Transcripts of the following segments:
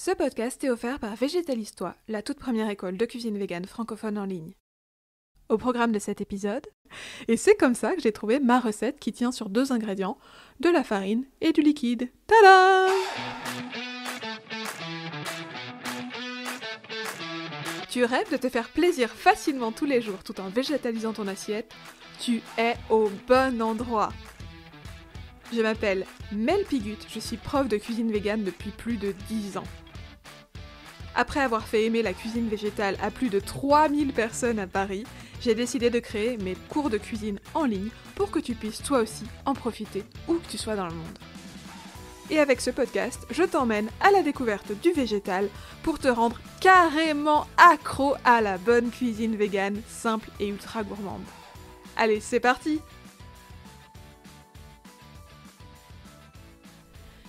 Ce podcast est offert par Végétalise-toi, la toute première école de cuisine végane francophone en ligne. Au programme de cet épisode, et c'est comme ça que j'ai trouvé ma recette qui tient sur 2 ingrédients, de la farine et du liquide. Tada! Tu rêves de te faire plaisir facilement tous les jours tout en végétalisant ton assiette? Tu es au bon endroit! Je m'appelle Mel Pigut, je suis prof de cuisine végane depuis plus de 10 ans. Après avoir fait aimer la cuisine végétale à plus de 3000 personnes à Paris, j'ai décidé de créer mes cours de cuisine en ligne pour que tu puisses toi aussi en profiter où que tu sois dans le monde. Et avec ce podcast, je t'emmène à la découverte du végétal pour te rendre carrément accro à la bonne cuisine végane, simple et ultra gourmande. Allez, c'est parti!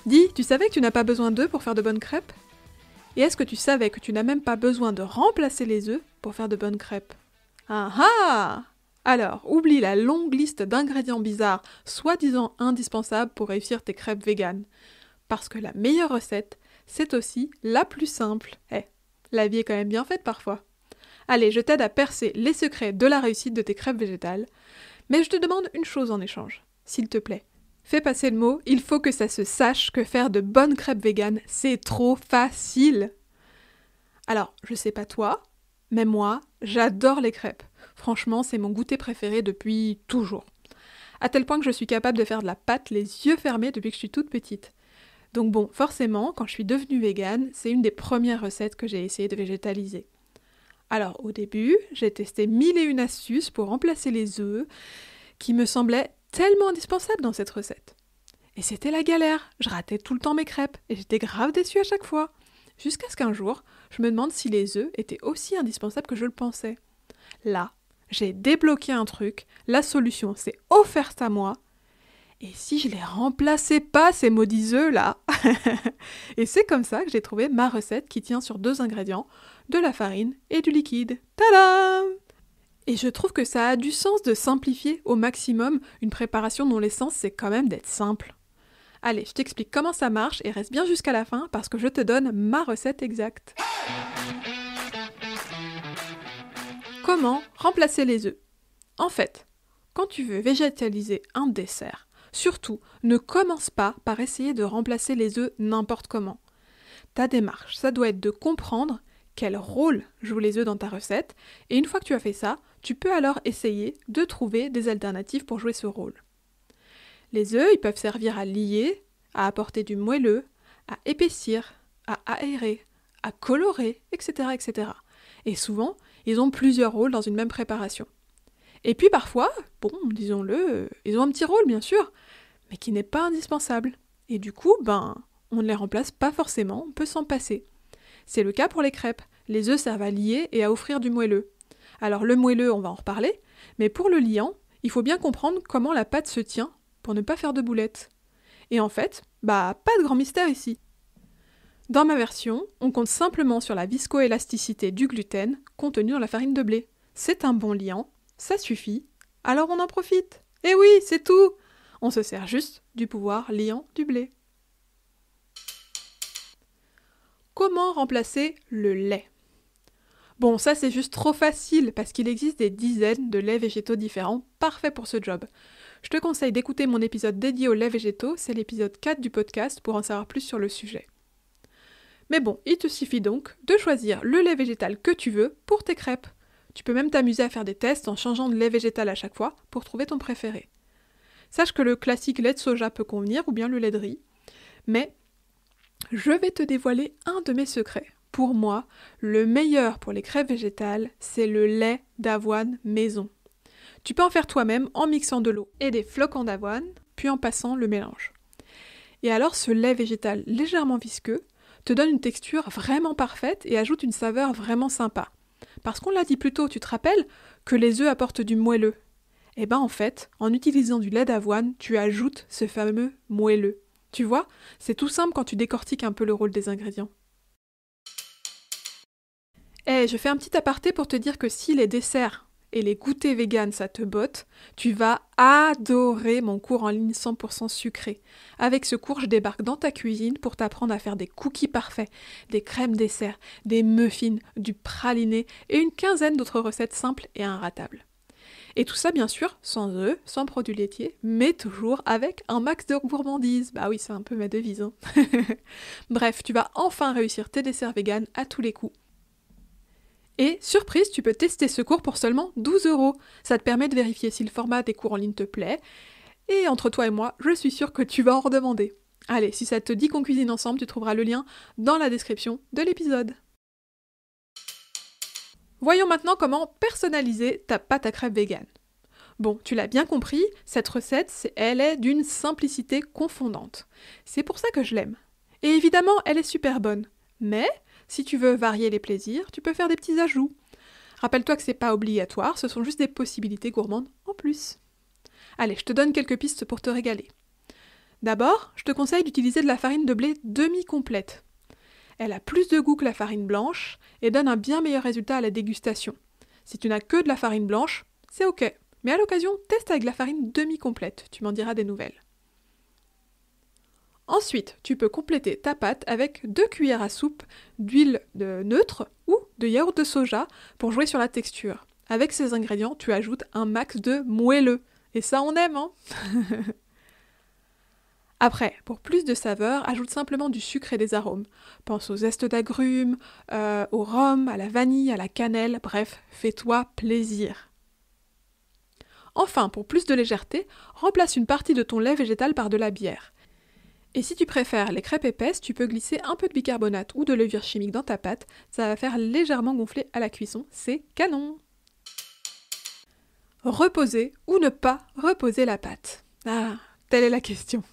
Dis, tu savais que tu n'as pas besoin d'œufs pour faire de bonnes crêpes? Et est-ce que tu savais que tu n'as même pas besoin de remplacer les œufs pour faire de bonnes crêpes? Ah ah! Alors, oublie la longue liste d'ingrédients bizarres, soi-disant indispensables pour réussir tes crêpes véganes. Parce que la meilleure recette, c'est aussi la plus simple. La vie est quand même bien faite parfois. Allez, je t'aide à percer les secrets de la réussite de tes crêpes végétales. Mais je te demande une chose en échange, s'il te plaît. Fais passer le mot, il faut que ça se sache que faire de bonnes crêpes véganes, c'est trop facile. Alors, je sais pas toi, mais moi, j'adore les crêpes. Franchement, c'est mon goûter préféré depuis toujours. À tel point que je suis capable de faire de la pâte les yeux fermés depuis que je suis toute petite. Donc bon, forcément, quand je suis devenue végane, c'est une des premières recettes que j'ai essayé de végétaliser. Alors, au début, j'ai testé 1001 astuces pour remplacer les œufs, qui me semblaient tellement indispensables dans cette recette. Et c'était la galère, je ratais tout le temps mes crêpes, et j'étais grave déçue à chaque fois. Jusqu'à ce qu'un jour, je me demande si les œufs étaient aussi indispensables que je le pensais. Là, j'ai débloqué un truc, la solution s'est offerte à moi, et si je les remplaçais pas, ces maudits œufs là? Et c'est comme ça que j'ai trouvé ma recette qui tient sur 2 ingrédients, de la farine et du liquide. Tadam! Et je trouve que ça a du sens de simplifier au maximum une préparation dont l'essence c'est quand même d'être simple. Allez, je t'explique comment ça marche et reste bien jusqu'à la fin parce que je te donne ma recette exacte. Comment remplacer les œufs? En fait, quand tu veux végétaliser un dessert, surtout ne commence pas par essayer de remplacer les œufs n'importe comment. Ta démarche, ça doit être de comprendre quel rôle jouent les œufs dans ta recette, et une fois que tu as fait ça, tu peux alors essayer de trouver des alternatives pour jouer ce rôle. Les œufs, ils peuvent servir à lier, à apporter du moelleux, à épaissir, à aérer, à colorer, etc., etc. Et souvent, ils ont plusieurs rôles dans une même préparation. Et puis parfois, bon, disons-le, ils ont un petit rôle bien sûr, mais qui n'est pas indispensable. Et du coup, on ne les remplace pas forcément, on peut s'en passer. C'est le cas pour les crêpes. Les œufs servent à lier et à offrir du moelleux. Alors le moelleux, on va en reparler, mais pour le liant, il faut bien comprendre comment la pâte se tient pour ne pas faire de boulettes. Et en fait, pas de grand mystère ici. Dans ma version, on compte simplement sur la viscoélasticité du gluten contenu dans la farine de blé. C'est un bon liant, ça suffit, alors on en profite. Et oui, c'est tout! On se sert juste du pouvoir liant du blé. Comment remplacer le lait? Bon, ça c'est juste trop facile parce qu'il existe des dizaines de laits végétaux différents, parfaits pour ce job. Je te conseille d'écouter mon épisode dédié aux laits végétaux, c'est l'épisode 4 du podcast pour en savoir plus sur le sujet. Mais bon, il te suffit donc de choisir le lait végétal que tu veux pour tes crêpes. Tu peux même t'amuser à faire des tests en changeant de lait végétal à chaque fois pour trouver ton préféré. Sache que le classique lait de soja peut convenir ou bien le lait de riz, mais je vais te dévoiler un de mes secrets. Pour moi, le meilleur pour les crêpes végétales, c'est le lait d'avoine maison. Tu peux en faire toi-même en mixant de l'eau et des flocons d'avoine, puis en passant le mélange. Et alors ce lait végétal légèrement visqueux te donne une texture vraiment parfaite et ajoute une saveur vraiment sympa. Parce qu'on l'a dit plus tôt, tu te rappelles que les œufs apportent du moelleux. Et en fait, en utilisant du lait d'avoine, tu ajoutes ce fameux moelleux. Tu vois, c'est tout simple quand tu décortiques un peu le rôle des ingrédients. Je fais un petit aparté pour te dire que si les desserts et les goûters véganes ça te botte, tu vas adorer mon cours en ligne 100% sucré. Avec ce cours, je débarque dans ta cuisine pour t'apprendre à faire des cookies parfaits, des crèmes desserts, des muffins, du praliné et une quinzaine d'autres recettes simples et inratables. Et tout ça, bien sûr, sans œufs, sans produits laitiers, mais toujours avec un max de gourmandise. Bah oui, c'est un peu ma devise, hein. Bref, tu vas enfin réussir tes desserts véganes à tous les coups. Et, surprise, tu peux tester ce cours pour seulement 12 €. Ça te permet de vérifier si le format des cours en ligne te plaît. Et entre toi et moi, je suis sûre que tu vas en redemander. Allez, si ça te dit qu'on cuisine ensemble, tu trouveras le lien dans la description de l'épisode. Voyons maintenant comment personnaliser ta pâte à crêpes végane. Bon, tu l'as bien compris, cette recette, elle est d'une simplicité confondante. C'est pour ça que je l'aime. Et évidemment, elle est super bonne. Mais, si tu veux varier les plaisirs, tu peux faire des petits ajouts. Rappelle-toi que c'est pas obligatoire, ce sont juste des possibilités gourmandes en plus. Allez, je te donne quelques pistes pour te régaler. D'abord, je te conseille d'utiliser de la farine de blé demi-complète. Elle a plus de goût que la farine blanche et donne un bien meilleur résultat à la dégustation. Si tu n'as que de la farine blanche, c'est ok. Mais à l'occasion, teste avec la farine demi-complète, tu m'en diras des nouvelles. Ensuite, tu peux compléter ta pâte avec 2 cuillères à soupe d'huile neutre ou de yaourt de soja pour jouer sur la texture. Avec ces ingrédients, tu ajoutes un max de moelleux. Et ça, on aime, hein. Après, pour plus de saveur, ajoute simplement du sucre et des arômes. Pense aux zestes d'agrumes, au rhum, à la vanille, à la cannelle, bref, fais-toi plaisir. Enfin, pour plus de légèreté, remplace une partie de ton lait végétal par de la bière. Et si tu préfères les crêpes épaisses, tu peux glisser un peu de bicarbonate ou de levure chimique dans ta pâte, ça va faire légèrement gonfler à la cuisson, c'est canon! Reposer ou ne pas reposer la pâte? Ah, telle est la question.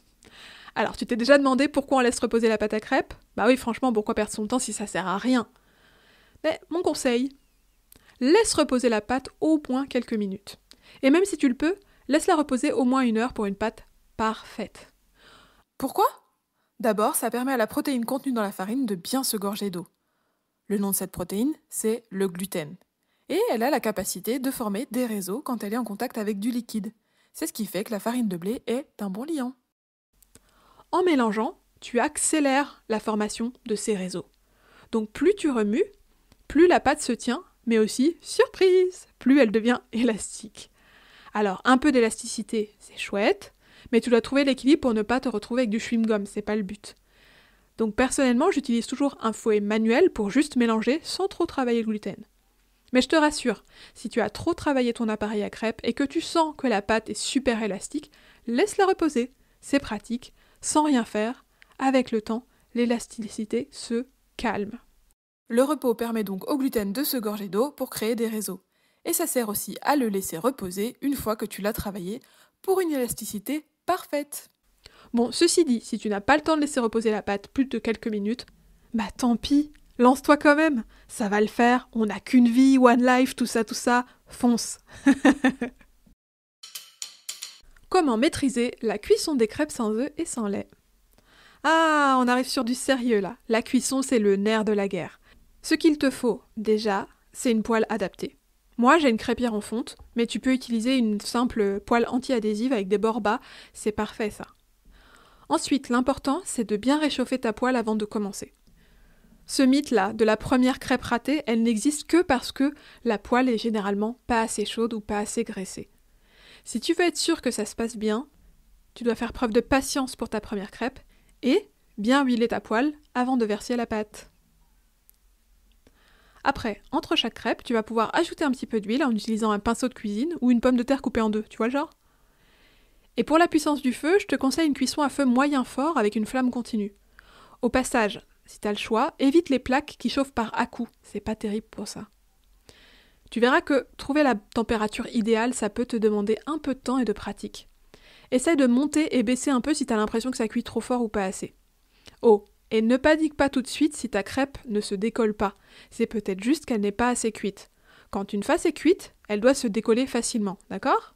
Alors, tu t'es déjà demandé pourquoi on laisse reposer la pâte à crêpes? Bah oui, franchement, pourquoi perdre son temps si ça sert à rien? Mais mon conseil, laisse reposer la pâte au moins quelques minutes. Et même si tu le peux, laisse-la reposer au moins 1 heure pour une pâte parfaite. Pourquoi? D'abord, ça permet à la protéine contenue dans la farine de bien se gorger d'eau. Le nom de cette protéine, c'est le gluten. Et elle a la capacité de former des réseaux quand elle est en contact avec du liquide. C'est ce qui fait que la farine de blé est un bon liant. En mélangeant, tu accélères la formation de ces réseaux. Donc plus tu remues, plus la pâte se tient, mais aussi, surprise, plus elle devient élastique. Alors un peu d'élasticité, c'est chouette, mais tu dois trouver l'équilibre pour ne pas te retrouver avec du chewing-gum, c'est pas le but. Donc personnellement, j'utilise toujours un fouet manuel pour juste mélanger sans trop travailler le gluten. Mais je te rassure, si tu as trop travaillé ton appareil à crêpes et que tu sens que la pâte est super élastique, laisse-la reposer, c'est pratique. Sans rien faire, avec le temps, l'élasticité se calme. Le repos permet donc au gluten de se gorger d'eau pour créer des réseaux. Et ça sert aussi à le laisser reposer une fois que tu l'as travaillé pour une élasticité parfaite. Bon, ceci dit, si tu n'as pas le temps de laisser reposer la pâte plus de quelques minutes, bah tant pis, lance-toi quand même, ça va le faire, on n'a qu'une vie, one life, tout ça, fonce. Comment maîtriser la cuisson des crêpes sans œufs et sans lait? Ah, on arrive sur du sérieux là. La cuisson, c'est le nerf de la guerre. Ce qu'il te faut, déjà, c'est une poêle adaptée. Moi, j'ai une crêpière en fonte, mais tu peux utiliser une simple poêle anti-adhésive avec des bords bas, c'est parfait ça. Ensuite, l'important, c'est de bien réchauffer ta poêle avant de commencer. Ce mythe-là, de la première crêpe ratée, elle n'existe que parce que la poêle est généralement pas assez chaude ou pas assez graissée. Si tu veux être sûr que ça se passe bien, tu dois faire preuve de patience pour ta première crêpe et bien huiler ta poêle avant de verser la pâte. Après, entre chaque crêpe, tu vas pouvoir ajouter un petit peu d'huile en utilisant un pinceau de cuisine ou une pomme de terre coupée en 2, tu vois le genre? Et pour la puissance du feu, je te conseille une cuisson à feu moyen fort avec une flamme continue. Au passage, si tu as le choix, évite les plaques qui chauffent par à-coups, c'est pas terrible pour ça. Tu verras que trouver la température idéale, ça peut te demander un peu de temps et de pratique. Essaye de monter et baisser un peu si tu as l'impression que ça cuit trop fort ou pas assez. Oh, et ne panique pas tout de suite si ta crêpe ne se décolle pas. C'est peut-être juste qu'elle n'est pas assez cuite. Quand une face est cuite, elle doit se décoller facilement, d'accord?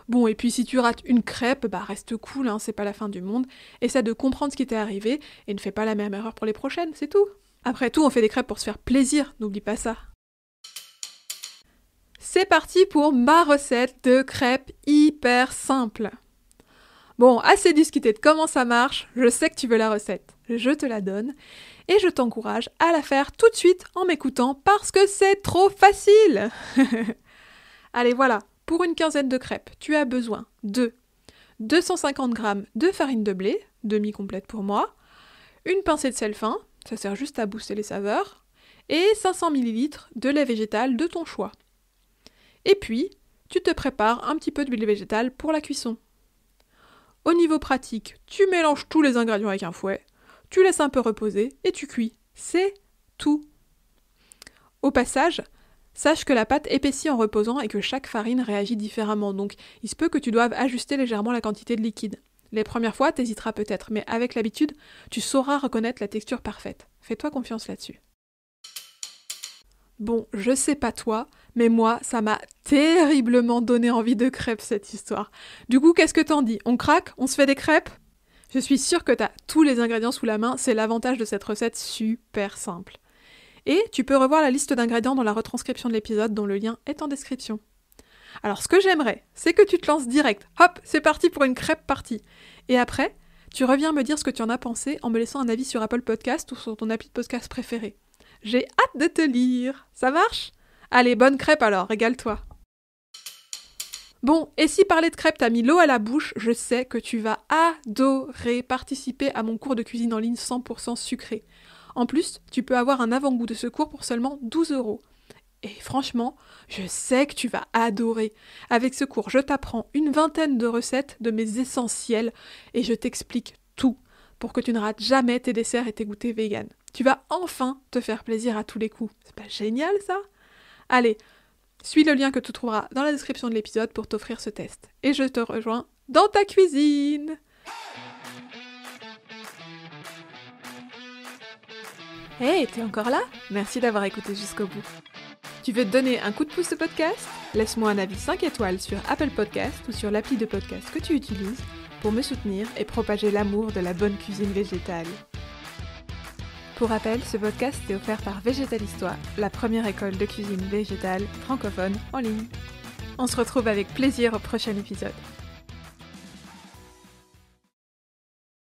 Bon, et puis si tu rates une crêpe, bah reste cool, hein, c'est pas la fin du monde. Essaie de comprendre ce qui t'est arrivé et ne fais pas la même erreur pour les prochaines, c'est tout. Après tout, on fait des crêpes pour se faire plaisir, n'oublie pas ça. c'est parti pour ma recette de crêpes hyper simple. Bon, assez discuté de comment ça marche, je sais que tu veux la recette. Je te la donne et je t'encourage à la faire tout de suite en m'écoutant parce que c'est trop facile. Allez, voilà, pour une quinzaine de crêpes, tu as besoin de 250 g de farine de blé, demi-complète pour moi, une pincée de sel fin, ça sert juste à booster les saveurs, et 500 ml de lait végétal de ton choix. Et puis, tu te prépares un petit peu d'huile végétale pour la cuisson. Au niveau pratique, tu mélanges tous les ingrédients avec un fouet, tu laisses un peu reposer et tu cuis. C'est tout. Au passage, sache que la pâte épaissit en reposant et que chaque farine réagit différemment, donc il se peut que tu doives ajuster légèrement la quantité de liquide. Les premières fois, t'hésiteras peut-être, mais avec l'habitude, tu sauras reconnaître la texture parfaite. Fais-toi confiance là-dessus. Bon, je sais pas toi, mais moi, ça m'a terriblement donné envie de crêpes cette histoire. Du coup, qu'est-ce que t'en dis? On craque? On se fait des crêpes? Je suis sûre que t'as tous les ingrédients sous la main, c'est l'avantage de cette recette super simple. Et tu peux revoir la liste d'ingrédients dans la retranscription de l'épisode dont le lien est en description. Alors ce que j'aimerais, c'est que tu te lances direct. Hop, c'est parti pour une crêpe partie. Et après, tu reviens me dire ce que tu en as pensé en me laissant un avis sur Apple Podcast ou sur ton appli de podcast préféré. J'ai hâte de te lire. Ça marche? Allez, bonne crêpe alors, régale-toi. Bon, et si parler de crêpes t'a mis l'eau à la bouche, je sais que tu vas adorer participer à mon cours de cuisine en ligne 100% sucré. En plus, tu peux avoir un avant-goût de ce cours pour seulement 12 €. Et franchement, je sais que tu vas adorer. Avec ce cours, je t'apprends une vingtaine de recettes de mes essentiels et je t'explique tout pour que tu ne rates jamais tes desserts et tes goûters vegan. Tu vas enfin te faire plaisir à tous les coups. C'est pas génial ça? Allez, suis le lien que tu trouveras dans la description de l'épisode pour t'offrir ce test. Et je te rejoins dans ta cuisine. Hey, t'es encore là? Merci d'avoir écouté jusqu'au bout. Tu veux te donner un coup de pouce au podcast? Laisse-moi un avis 5 étoiles sur Apple Podcast ou sur l'appli de podcast que tu utilises pour me soutenir et propager l'amour de la bonne cuisine végétale. Pour rappel, ce podcast est offert par Végétalistoire, la première école de cuisine végétale francophone en ligne. On se retrouve avec plaisir au prochain épisode.